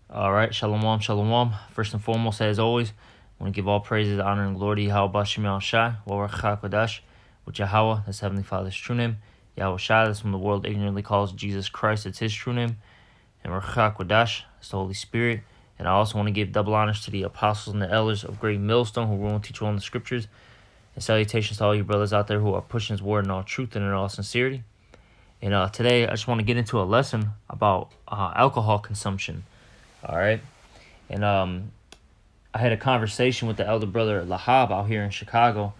All right, shalom, shalom. First and foremost, as always, I want to give all praises, honor, and glory to Yahweh Bashem Yahushai, Warach HaKodash, with Yahweh, that's Heavenly Father's true name. Yahweh Shai, that's whom the world ignorantly calls Jesus Christ, it's his true name. And Warach HaKodash, that's the Holy Spirit. And I also want to give double honors to the apostles and the elders of Great Millstone who rule and teach all in the scriptures. And salutations to all you brothers out there who are pushing his word in all truth and in all sincerity. And today, I just want to get into a lesson about alcohol consumption. All right. And I had a conversation with the elder brother Lahab out here in Chicago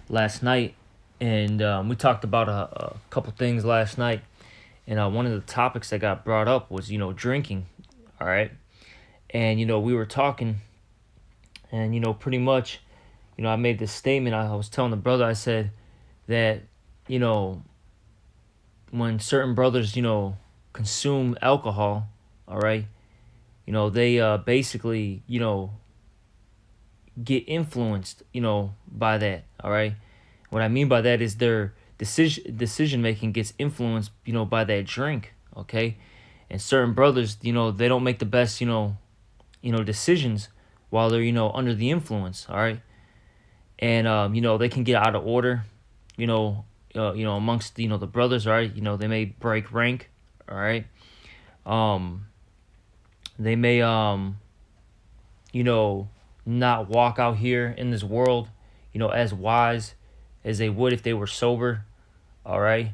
last night, and we talked about a couple things last night. And one of the topics that got brought up was, drinking. All right. And, we were talking, and, pretty much, I made this statement. I was telling the brother, I said that, when certain brothers, consume alcohol, all right, they basically, get influenced, by that, all right? What I mean by that is their decision making gets influenced, by that drink, okay? And certain brothers, they don't make the best, decisions while they're, under the influence, all right? And they can get out of order, amongst, the brothers, all right? They may break rank, all right? They may not walk out here in this world, as wise as they would if they were sober, all right?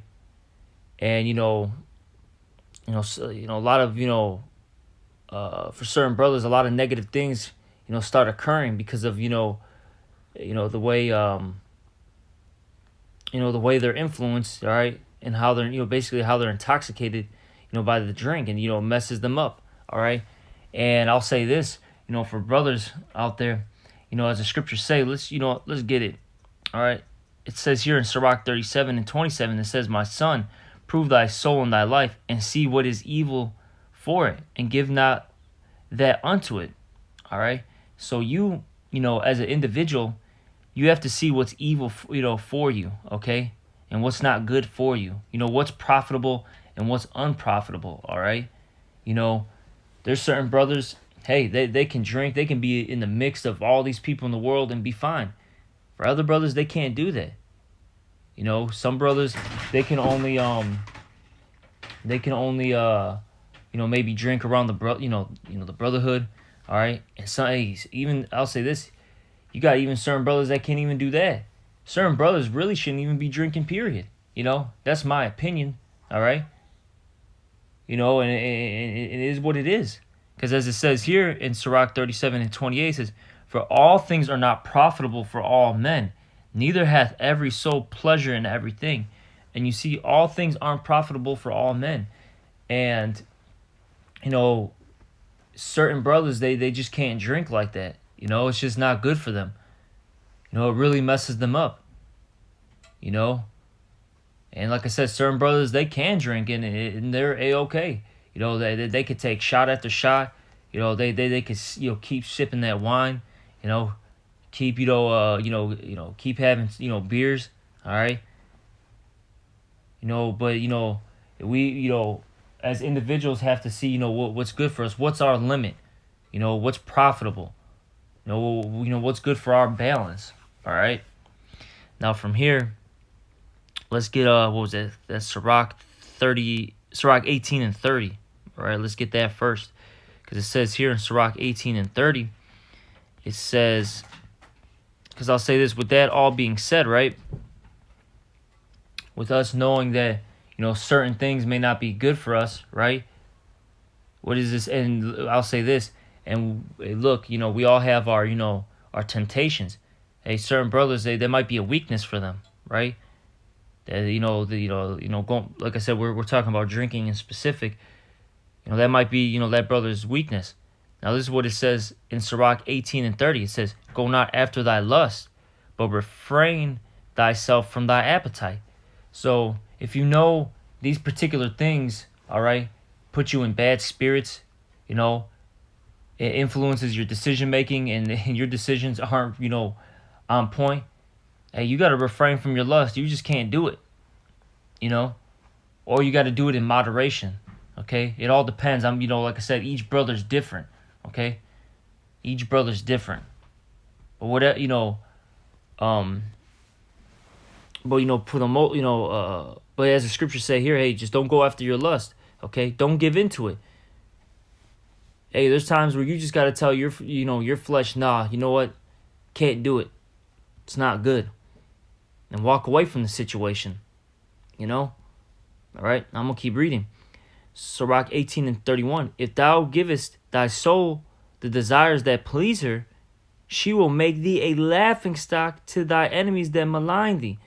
And a lot of for certain brothers, a lot of negative things, start occurring because of the way the way they're influenced, all right, and how they're basically how they're intoxicated, by the drink, and messes them up, all right. And I'll say this, for brothers out there, as the scriptures say, let's get it. All right. It says here in Sirach 37 and 27, it says, "My son, prove thy soul in thy life, and see what is evil for it, and give not that unto it." All right. So as an individual, you have to see what's evil, for you, okay? And what's not good for you. What's profitable and what's unprofitable, all right? There's certain brothers, hey, they can drink, they can be in the mix of all these people in the world and be fine. For other brothers, they can't do that. Some brothers, they can only maybe drink around the brotherhood, all right? And some, even I'll say this, you got even certain brothers that can't even do that. Certain brothers really shouldn't even be drinking, period. That's my opinion, all right? And it is what it is. Because as it says here in Sirach 37 and 28, it says, "For all things are not profitable for all men, neither hath every soul pleasure in everything." And you see, all things aren't profitable for all men. And, certain brothers, they just can't drink like that. It's just not good for them. It really messes them up. And like I said, certain brothers, they can drink and they're A-okay. They could take shot after shot. They could keep sipping that wine. Keep keep having beers. All right. But we as individuals have to see what's good for us. What's our limit? What's profitable. What's good for our balance. All right. Now from here, let's get what was it? That's Sirach 18 and 30. All right, let's get that first, because it says here in Sirach 18 and 30, it says, because I'll say this, with that all being said, right, with us knowing that certain things may not be good for us, right? What is this? And I'll say this, and look, we all have our our temptations. Hey, certain brothers, there might be a weakness for them, right? Going, like I said, we're talking about drinking in specific. That might be that brother's weakness. Now this is what it says in Sirach 18 and 30. It says, "Go not after thy lust, but refrain thyself from thy appetite." So if these particular things, all right, put you in bad spirits, it influences your decision making, and your decisions aren't on point. Hey, you got to refrain from your lust. You just can't do it, or you got to do it in moderation. Okay, it all depends. Like I said, each brother's different. Okay, each brother's different. But whatever, but for the but as the scriptures say here, hey, just don't go after your lust. Okay, don't give into it. Hey, there's times where you just gotta tell your flesh, nah, you know what, can't do it. It's not good, and walk away from the situation. All right. I'm gonna keep reading. Sirach 18:31. If thou givest thy soul the desires that please her, she will make thee a laughing stock to thy enemies that malign thee.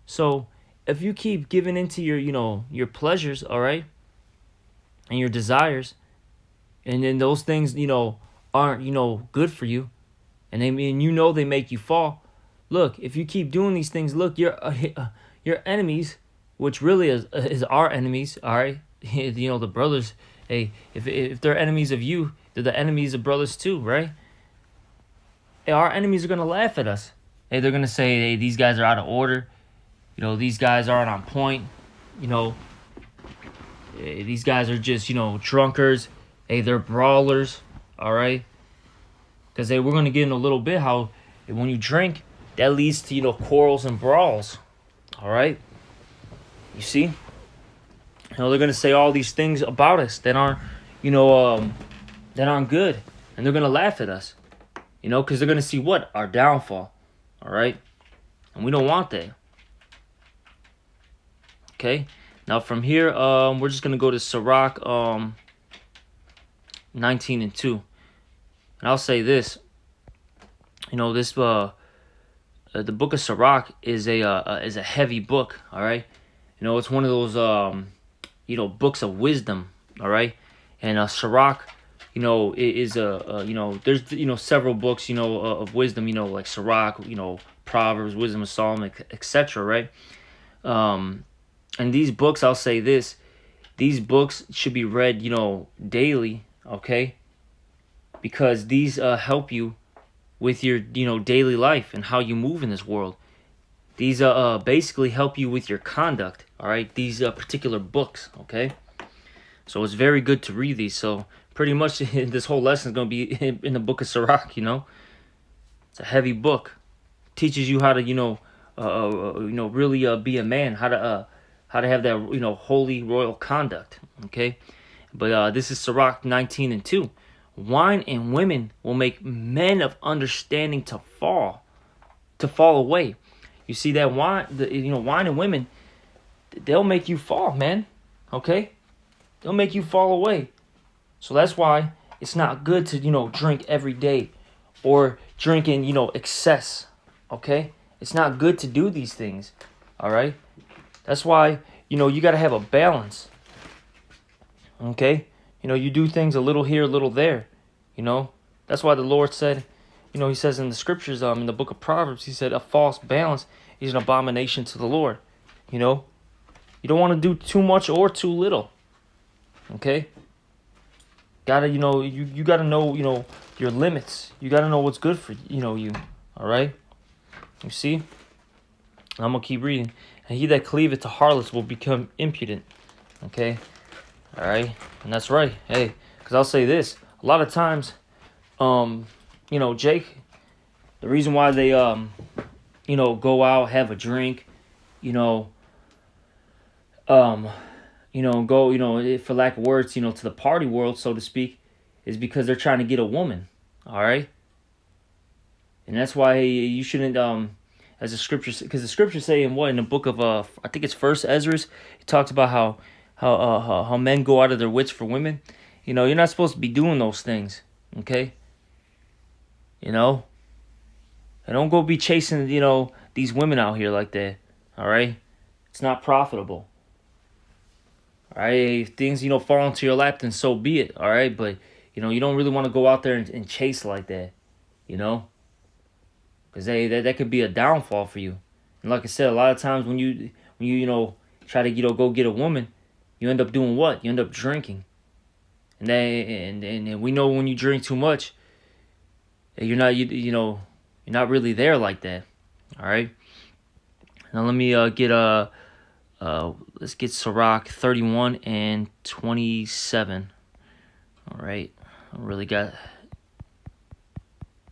So if you keep giving into your pleasures, all right, and your desires, and then those things, aren't, good for you, and they make you fall. Look, if you keep doing these things, look, your enemies, which really is our enemies, all right, the brothers. Hey, if they're enemies of you, they're the enemies of brothers too, right? Hey, our enemies are gonna laugh at us. Hey, they're gonna say, hey, these guys are out of order. These guys aren't on point. These guys are just, drunkards. Hey, they're brawlers. All right. Because we're going to get in a little bit how when you drink, that leads to, quarrels and brawls. All right. You see? They're going to say all these things about us that aren't, that aren't good. And they're going to laugh at us, because they're going to see what? Our downfall. All right. And we don't want that. Okay. Now from here, we're just going to go to Sirach 19:2. And I'll say this. This the book of Sirach is a heavy book, all right? It's one of those books of wisdom, all right? And Sirach, is there's several books, of wisdom, like Sirach, Proverbs, Wisdom of Solomon, etc., right? And these books, I'll say this, these books should be read, daily, okay? Because these help you with your, daily life and how you move in this world. These basically help you with your conduct, all right? These particular books, okay? So it's very good to read these. So pretty much this whole lesson is going to be in the book of Sirach, It's a heavy book. Teaches you how to, really be a man, how to have that, holy royal conduct, okay? But this is Sirach 19:2. Wine and women will make men of understanding to fall away. You see that wine and women, they'll make you fall, man. Okay? They'll make you fall away. So that's why it's not good to, drink every day or drink in, excess. Okay? It's not good to do these things. All right? That's why, you got to have a balance. Okay? You do things a little here, a little there. That's why the Lord said, he says in the scriptures, in the book of Proverbs, he said a false balance is an abomination to the Lord. You don't want to do too much or too little. Okay? Gotta, you gotta know, your limits. You gotta know what's good for, you. All right? You see? I'm gonna keep reading. And he that cleaveth to harlots will become impudent. Okay? All right? And that's right. Hey, because I'll say this. A lot of times, Jake, the reason why they, go out, have a drink, go, for lack of words, to the party world, so to speak, is because they're trying to get a woman, all right? And that's why you shouldn't, as the scriptures, because the scriptures say in the book of, I think it's First Ezra, it talks about how men go out of their wits for women. You're not supposed to be doing those things, okay? And don't go be chasing, these women out here like that, all right? It's not profitable. All right, if things, fall into your lap, then so be it, all right? But, you don't really want to go out there and chase like that, Because that could be a downfall for you. And like I said, a lot of times when you try to, go get a woman, you end up doing what? You end up drinking. And we know when you drink too much, you're not really there like that. All right. Now let me let's get Sirach 31:27. All right. I really got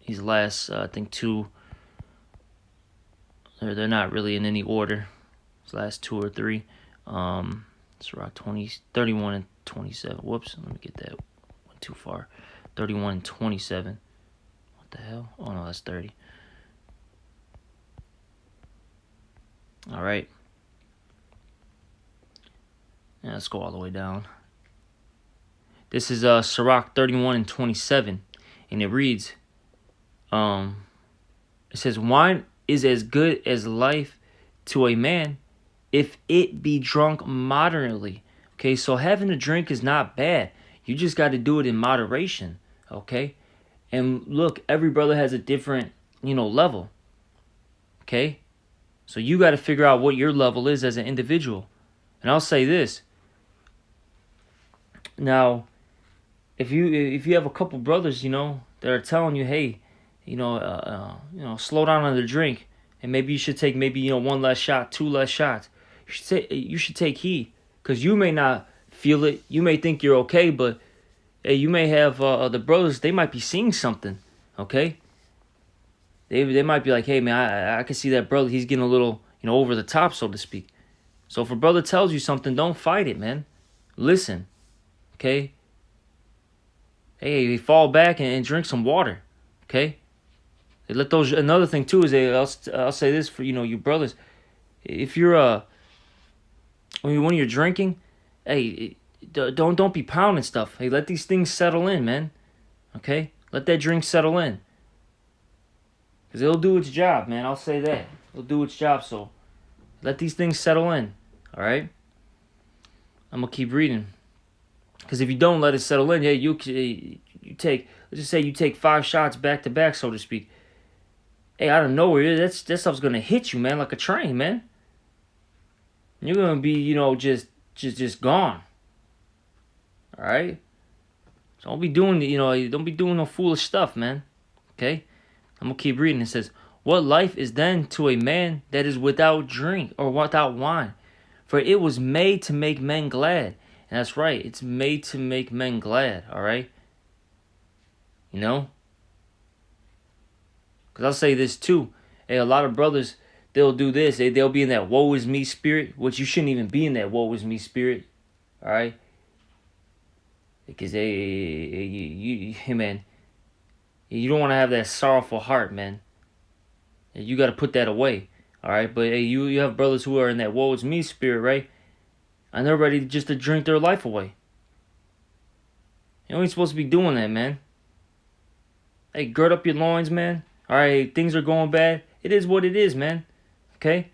these last, I think, two. They're not really in any order. These last two or three. Ciroc 31 and 27. Whoops, let me get that. Went too far. 31 and 27. What the hell? Oh no, that's 30. All right. Yeah, let's go all the way down. This is Ciroc 31 and 27, and it reads, it says, wine is as good as life to a man if it be drunk moderately. Okay, so having a drink is not bad. You just got to do it in moderation. Okay, and look, every brother has a different, level. Okay, so you got to figure out what your level is as an individual. And I'll say this. Now, if you have a couple brothers, that are telling you, hey, slow down on the drink, and maybe you should take one less shot, two less shots. You should take heed, because you may not feel it. You may think you're okay, but hey, you may have the brothers. They might be seeing something. Okay. They might be like, hey man, I can see that brother. He's getting a little over the top, so to speak. So if a brother tells you something, don't fight it, man. Listen. Okay. Hey, fall back and drink some water. Okay. Let those. Another thing too is I'll say this for you brothers. If you're when you're drinking, hey, don't be pounding stuff. Hey, let these things settle in, man. Okay, let that drink settle in, because it'll do its job, man. I'll say that it'll do its job. So let these things settle in. All right. I'm gonna keep reading, because if you don't let it settle in, yeah, you take. Let's just say you take 5 shots back to back, so to speak. Hey, out of nowhere, that stuff's gonna hit you, man, like a train, man. You're gonna be, just gone. All right. So don't be doing, don't be doing no foolish stuff, man. Okay. I'm gonna keep reading. It says, "What life is then to a man that is without drink or without wine? For it was made to make men glad." And that's right. It's made to make men glad. All right. Because I'll say this too. Hey, a lot of brothers, they'll do this. They'll be in that woe is me spirit, which you shouldn't even be in that woe is me spirit. All right. Because man, you don't want to have that sorrowful heart, man. You got to put that away. All right. But hey, you have brothers who are in that woe is me spirit, right? And they're ready just to drink their life away. You ain't supposed to be doing that, man. Hey, gird up your loins, man. All right, things are going bad. It is what it is, man. Okay?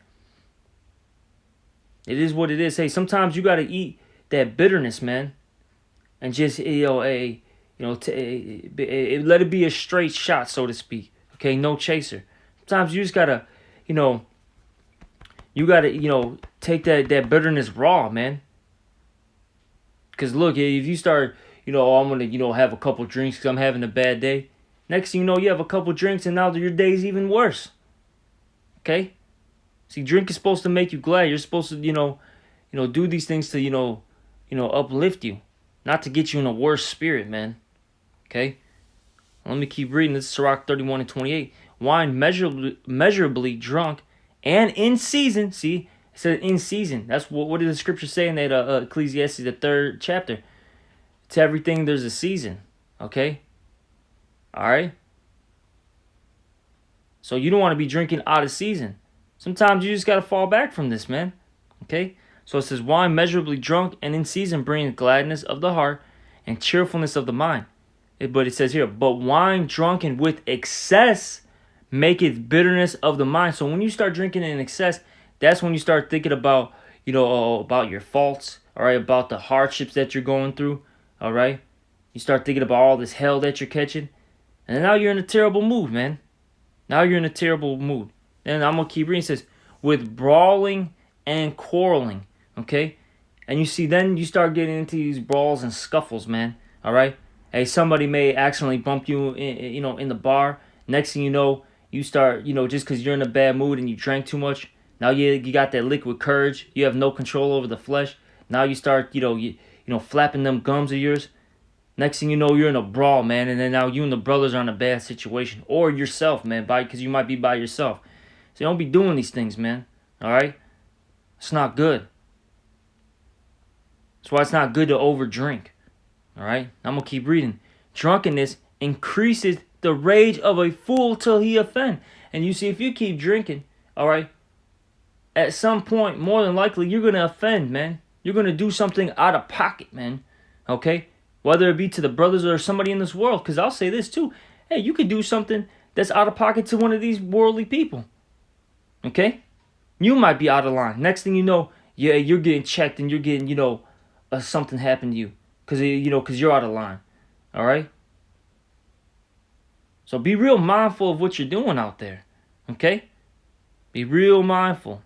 It is what it is. Hey, sometimes you got to eat that bitterness, man. And just, let it be a straight shot, so to speak. Okay? No chaser. Sometimes you just got to, take that bitterness raw, man. Because look, if you start, I'm going to, have a couple drinks because I'm having a bad day. Next thing you know, you have a couple drinks and now your day's even worse. Okay? See, drink is supposed to make you glad. You're supposed to, do these things to, uplift you. Not to get you in a worse spirit, man. Okay? Let me keep reading. This is Ciroc 31 and 28. Wine measurably drunk and in season. See, it said in season. That's what did the scripture say in that Ecclesiastes, the 3rd chapter? To everything there's a season. Okay? All right. So you don't want to be drinking out of season. Sometimes you just got to fall back from this, man. Okay. So it says, wine measurably drunk and in season brings gladness of the heart and cheerfulness of the mind. But it says here, but wine drunken with excess maketh bitterness of the mind. So when you start drinking in excess, that's when you start thinking about, about your faults. All right. About the hardships that you're going through. All right. You start thinking about all this hell that you're catching. And now you're in a terrible mood, man. Now you're in a terrible mood. And I'm going to keep reading. It says, with brawling and quarreling. Okay? And you see, then you start getting into these brawls and scuffles, man. All right? Hey, somebody may accidentally bump you, in the bar. Next thing you know, you start, just because you're in a bad mood and you drank too much. Now you got that liquid courage. You have no control over the flesh. Now you start, flapping them gums of yours. Next thing you know, you're in a brawl, man, and then now you and the brothers are in a bad situation. Or yourself, man, because you might be by yourself. So don't be doing these things, man. All right? It's not good. That's why it's not good to overdrink. All right? I'm going to keep reading. Drunkenness increases the rage of a fool till he offend. And you see, if you keep drinking, all right, at some point, more than likely, you're going to offend, man. You're going to do something out of pocket, man. Okay? Whether it be to the brothers or somebody in this world. Because I'll say this too. Hey, you could do something that's out of pocket to one of these worldly people. Okay? You might be out of line. Next thing you know, yeah, you're getting checked and you're getting, something happened to you. Because you're out of line. All right? So be real mindful of what you're doing out there. Okay? Be real mindful.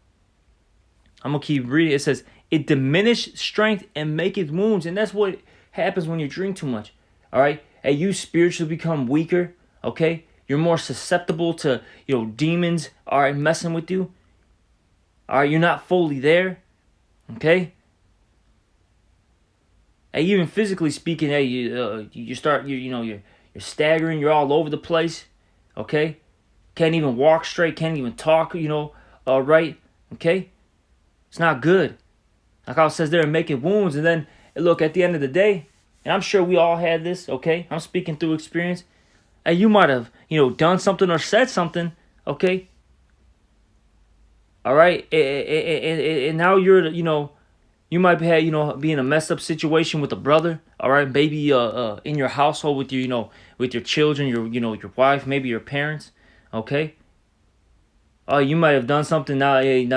I'm going to keep reading. It says, it diminishes strength and maketh wounds. And that's what happens when you drink too much. All right? And you spiritually become weaker. Okay? You're more susceptible to, demons, all right, messing with you. All right? You're not fully there. Okay? Hey, even physically speaking, hey, you start, you're staggering. You're all over the place. Okay? Can't even walk straight. Can't even talk, right. Okay? It's not good. Like how it says there, making wounds. And then, look, at the end of the day, and I'm sure we all had this, okay? I'm speaking through experience. And you might have, done something or said something, okay? All right? And now you're, you might be in a messed up situation with a brother, all right? Maybe in your household with your, with your children, your wife, maybe your parents, okay? You might have done something now, you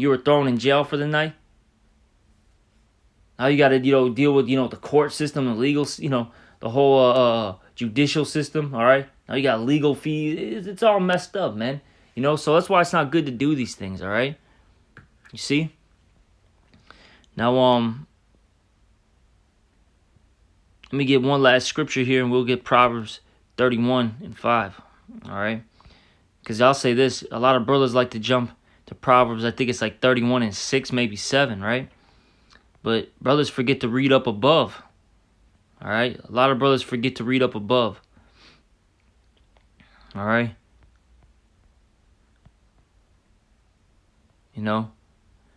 were thrown in jail for the night. Now you got to, deal with, the court system, the legal, the whole judicial system, all right? Now you got legal fees. It's all messed up, man. So that's why it's not good to do these things, all right? You see? Now, let me get one last scripture here, and we'll get Proverbs 31:5, all right? Because I'll say this, a lot of brothers like to jump to Proverbs. I think it's like 31:6, maybe 7, right? But brothers forget to read up above. All right? A lot of brothers forget to read up above. All right?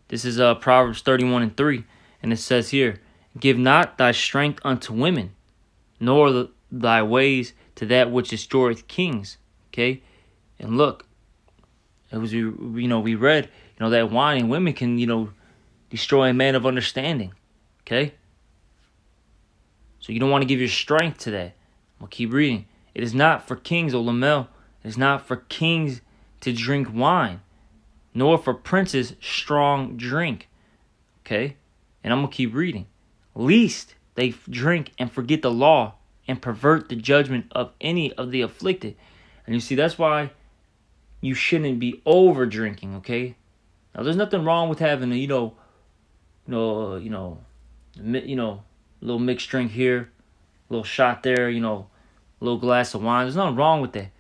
This is Proverbs 31:3. And it says here, give not thy strength unto women, nor thy ways to that which destroyeth kings. Okay? And look, it was, we read, that wine and women can, destroy a man of understanding. Okay? So you don't want to give your strength to that. I'm going to keep reading. It is not for kings, O Lamel. It is not for kings to drink wine, nor for princes strong drink. Okay? And I'm going to keep reading. Lest they drink and forget the law and pervert the judgment of any of the afflicted. And you see, that's why you shouldn't be over drinking, okay? Now, there's nothing wrong with having a, little mixed drink here, a little shot there, a little glass of wine. There's nothing wrong with that.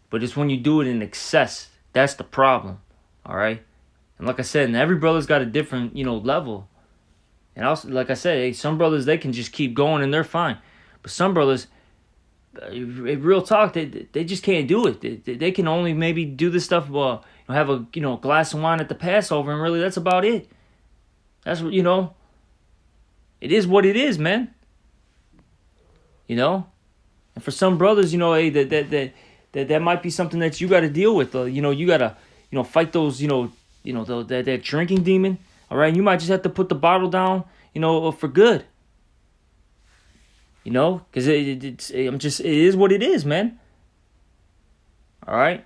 But it's when you do it in excess, that's the problem, all right? And like I said, and every brother's got a different, level. And also, like I said, hey, some brothers, they can just keep going and they're fine. But some brothers, real talk, they just can't do it. They can only maybe do this stuff, have a glass of wine at the Passover, and really that's about it. That's what, it is what it is, man. And for some brothers, hey, that might be something that you got to deal with. You got to, fight those, that drinking demon. All right, you might just have to put the bottle down, for good. Because it is what it is, man. All right.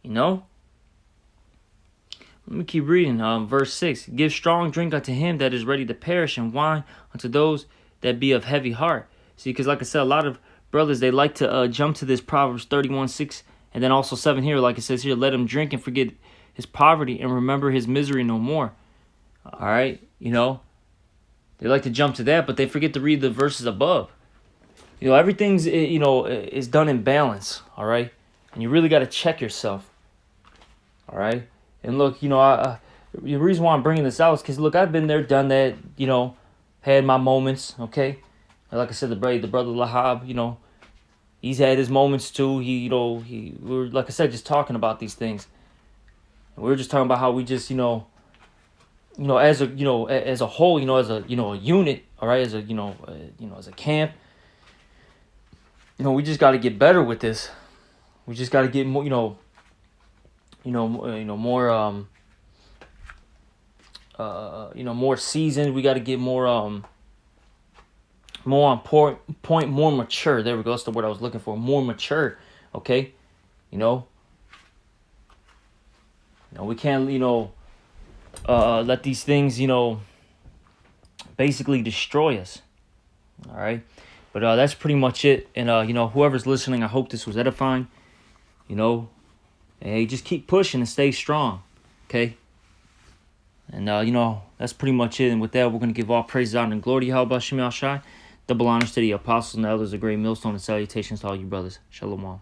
Let me keep reading. Verse 6. Give strong drink unto him that is ready to perish, and wine unto those that be of heavy heart. See, because like I said, a lot of brothers, they like to jump to this Proverbs 31:6, and then also 7 here, like it says here, let him drink and forget his poverty and remember his misery no more. All right, they like to jump to that, but they forget to read the verses above. Everything's, is done in balance, all right? And you really got to check yourself, all right? And look, the reason why I'm bringing this out is because, look, I've been there, done that, you know, had my moments, okay? And like I said, the brother Lahab, you know, he's had his moments too. We were, like I said, just talking about these things. And we were just talking about how we just, as a whole, as a unit, all right, as a as a camp, we just got to get better with this. We just got to get more, more seasoned. We got to get more on point, more mature. There we go. That's the word I was looking for. More mature. Okay, we can't let these things basically destroy us. All right, but that's pretty much it. And whoever's listening, I hope this was edifying. Hey, just keep pushing and stay strong. Okay. And, that's pretty much it. And with that, we're going to give all praise, honor, and glory to Yahweh Shem Shai. Double honors to the apostles and the elders of Great Millstone, and salutations to all you brothers. Shalom.